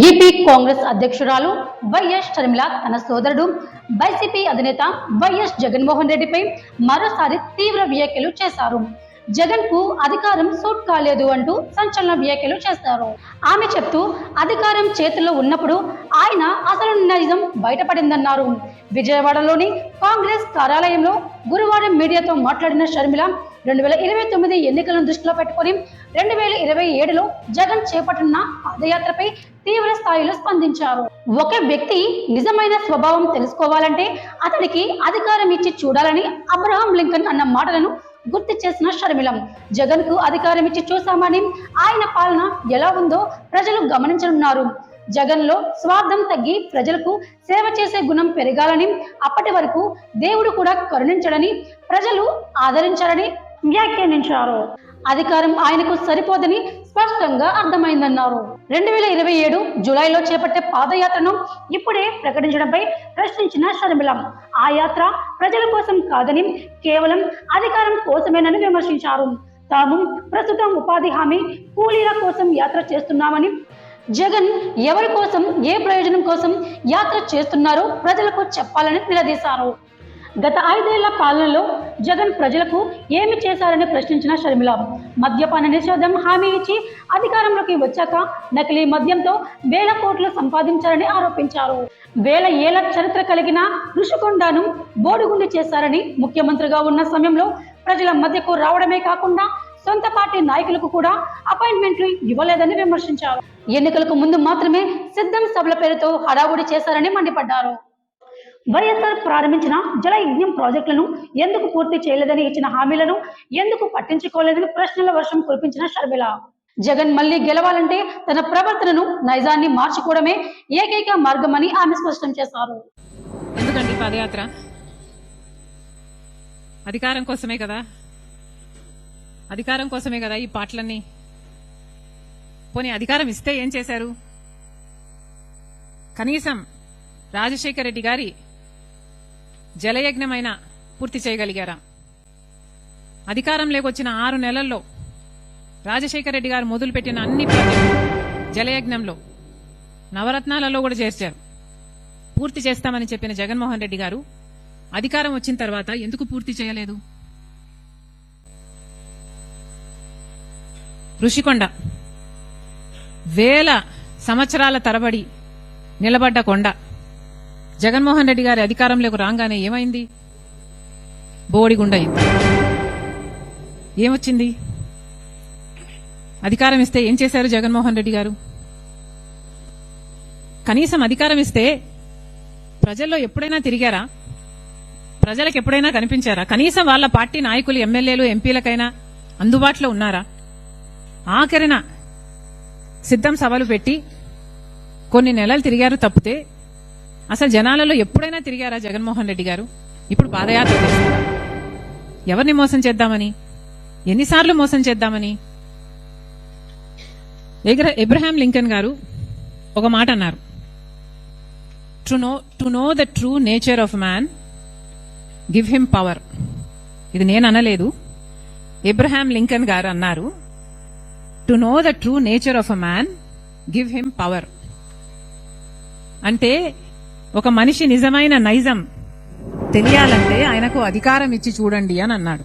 AP Congress అధ్యక్షురాలు YS Sharmila తన సోదరుడు వైసీపీ అధినేత వైఎస్ జగన్మోహన్ రెడ్డిపై మరోసారి తీవ్ర వ్యాఖ్యలు చేశారు. జగన్ కు అధికారం సూట్ కాలేదు అంటూ సంచలన వ్యాఖ్యలు చేశారు. ఆమె చెప్తూ అధికారం చేతుల్లో ఉన్నప్పుడు ఆయన అసలు నిజం బయటపడిందన్నారు. విజయవాడలోని కాంగ్రెస్ కార్యాలయంలో గురువారం మీడియాతో మాట్లాడిన షర్మిల 2029 ఎన్నికలను దృష్టిలో పెట్టుకుని 2027లో జగన్ చేపట్టిన పాదయాత్రపై తీవ్ర స్థాయిలో స్పందించారు. ఒక వ్యక్తి నిజమైన స్వభావం తెలుసుకోవాలంటే అతడికి అధికారం ఇచ్చి చూడాలని అబ్రహాం లింకన్ అన్న మాటలను గుర్తు చేసిన షర్మిల, జగన్ కు అధికారం ఇచ్చి చూసామని ఆయన పాలన ఎలా ఉందో ప్రజలు గమనించనున్నారు. జగన్ లో స్వార్థం తగ్గి ప్రజలకు సేవ చేసే గుణం పెరగాలని, అప్పటి వరకు దేవుడు కూడా కరుణించడని, ప్రజలు ఆదరించాలని వ్యాఖ్యానించారు. అధికారం ఆయనకు సరిపోదని స్పష్టంగా అర్థమైందన్నారు. 2027 జూలైలో చేపట్టే పాదయాత్రను ఇప్పుడే ప్రకటించడంపై ప్రశ్నించిన షర్మిల, ఆ యాత్ర ప్రజల కోసం కాదని కేవలం అధికారం కోసమేనని విమర్శించారు. తాము ప్రస్తుతం ఉపాధి హామీ కూలీల కోసం యాత్ర చేస్తున్నామని, జగన్ ఎవరి కోసం ఏ ప్రయోజనం కోసం యాత్ర చేస్తున్నారో ప్రజలకు చెప్పాలని నిలదీశారు. గత 5 ఏళ్ల పాలనలో జగన్ ప్రజలకు ఏమి చేశారని ప్రశ్నించిన షర్మిల, మద్యపాన నిషేధం హామీ ఇచ్చి అధికారంలోకి వచ్చాక నకిలీ మద్యంతో వేల కోట్లు సంపాదించారని ఆరోపించారు. వేల ఏళ్ల చరిత్ర కలిగిన ఋషికొండను బోడిగుండి చేశారని, ముఖ్యమంత్రిగా ఉన్న సమయంలో ప్రజల మధ్యకు రావడమే కాకుండా సొంత పార్టీ నాయకులకు కూడా అపాయింట్మెంట్లు ఇవ్వలేదని విమర్శించారు. ఎన్నికలకు ముందు మాత్రమే సిద్ధం సభల పేరుతో హడావుడి చేశారని మండిపడ్డారు. వైఎస్ఆర్ ప్రారంభించిన జలయజ్ఞం ప్రాజెక్టులను ఎందుకు పూర్తి చేయలేదని, ఇచ్చిన హామీలను ఎందుకు పట్టించుకోలేదని ప్రశ్నల వర్షం కురిపించిన షర్మిల, జగన్ మళ్లీ గెలవాలంటే తన ప్రవర్తనను నైజాన్ని మార్చుకోవడమే ఏకైక మార్గమని ఆమె స్పష్టం చేశారు. ఎందుకండి పాదయాత్ర? అధికారం కోసమే కదా, అధికారం కోసమే కదా ఈ పాటలన్నీ. పోనీ అధికారం ఇస్తే ఏం చేశారు? కనీసం రాజశేఖర రెడ్డి గారి జలయజ్ఞమైనా పూర్తి చేయగలిగారా? అధికారం లేకొచ్చిన 6 నెలల్లో రాజశేఖర రెడ్డి గారు మొదలుపెట్టిన అన్ని ప్రాజెక్టులు జలయజ్ఞంలో నవరత్నాలలో కూడా చేర్చారు. పూర్తి చేస్తామని చెప్పిన జగన్మోహన్ రెడ్డి గారు అధికారం వచ్చిన తర్వాత ఎందుకు పూర్తి చేయలేదు? ఋషికొండ వేల సంవత్సరాల తరబడి నిలబడ్డ కొండ జగన్మోహన్ రెడ్డి గారి అధికారంలోకి రాగానే ఏమైంది? బోడిగుండ అయింది. ఏమొచ్చింది? అధికారం ఇస్తే ఏం చేశారు జగన్మోహన్ రెడ్డి గారు? కనీసం అధికారం ఇస్తే ప్రజల్లో ఎప్పుడైనా తిరిగారా? ప్రజలకు ఎప్పుడైనా కనిపించారా? కనీసం వాళ్ళ పార్టీ నాయకులు, ఎమ్మెల్యేలు, ఎంపీలకైనా అందుబాటులో ఉన్నారా? ఆఖరిన సిద్ధం సభలు పెట్టి కొన్ని నెలలు తిరిగారు తప్పితే అసలు జనాలలో ఎప్పుడైనా తిరిగారా జగన్మోహన్ రెడ్డి గారు? ఇప్పుడు పాదయాత్ర చేస్తారా? ఎవరిని మోసం చేద్దామని? ఎన్నిసార్లు మోసం చేద్దామని? అబ్రహాం లింకన్ గారు ఒక మాట అన్నారు, to know the true nature of man give him power. ఇది నేను అనలేదు, అబ్రహాం లింకన్ గారు అన్నారు. To know the true nature of a man give him power. అంటే ఒక మనిషి నిజమైన నైజం తెలియాలంటే ఆయనకు అధికారం ఇచ్చి చూడండి అని అన్నాడు.